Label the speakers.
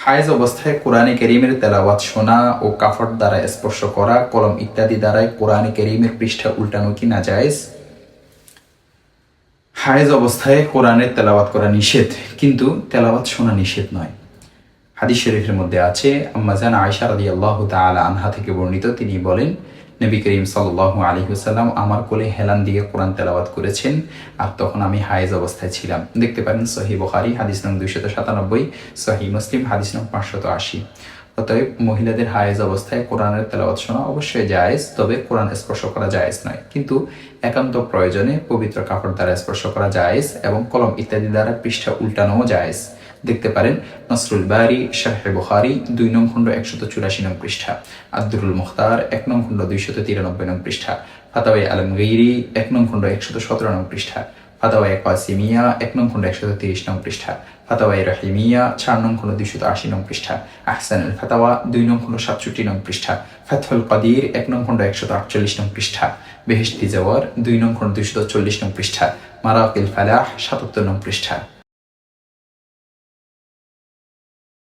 Speaker 1: হায়েজ অবস্থায় কোরআনে কেরিমের তেলাওয়াত শোনা ও কাফড় দ্বারা স্পর্শ করা, কলম ইত্যাদি দ্বারাই কোরআনে কেরিমের পৃষ্ঠা উল্টানো কি নাজায়েজ? হায়েজ অবস্থায় কোরআনের তেলাওয়াত করা নিষেধ, কিন্তু তেলাওয়াত শোনা নিষেধ নয়। হাদিস শরীফের মধ্যে আছে, আম্মাজান আয়েশা রাদিয়াল্লাহু তাআলা আনহা থেকে বর্ণিত, তিনি বলেন, নবী করিম সাল্লাল্লাহু আলাইহি ওয়াসাল্লাম আমার কোলে হেলান দিয়ে কোরআন তেলাওয়াত করেছেন, আর তখন আমি হায়েজ অবস্থায় ছিলাম। দেখতে পারেন সহিহ বুখারী হাদিস নং 297, সহিহ মুসলিম হাদিস নং 580। অতএব মহিলাদের হায়েজ অবস্থায় কোরআনের তেলাওয়াত শোনা অবশ্যই জায়েজ, তবে কোরআন স্পর্শ করা জায়েজ নয়। কিন্তু একান্ত প্রয়োজনে পবিত্র কাপড় দ্বারা স্পর্শ করা জায়েজ এবং কলম ইত্যাদি দ্বারা পৃষ্ঠা উল্টানোও জায়েজ। দেখতে পারেন নসরুল বারি শারহে বুখারী 2 নং খণ্ড 184 নং পৃষ্ঠা, আদ-দুরুল মুখতার 1 নং খণ্ড 293 নং পৃষ্ঠা, ফাতাওয়ায়ে আলমগীরি 1 নং খণ্ড 117 নং পৃষ্ঠা, ফাতাওয়ায়ে কাসিমিয়া 1 নং খণ্ড 130 নং পৃষ্ঠা, ফাতাওয়ায়ে রহিমিয়া 4 নং খণ্ড 280 নং পৃষ্ঠা, আহসানুল ফাতাওয়া 2 নং খণ্ড 67 নং পৃষ্ঠা, ফাতহুল কাদির 1 নং খণ্ড 148 নং পৃষ্ঠা, বেহেশতি জওয়ার 2 নং খণ্ড 240 নং পৃষ্ঠা, মারাকিল ফালাহ 77 নং পৃষ্ঠা।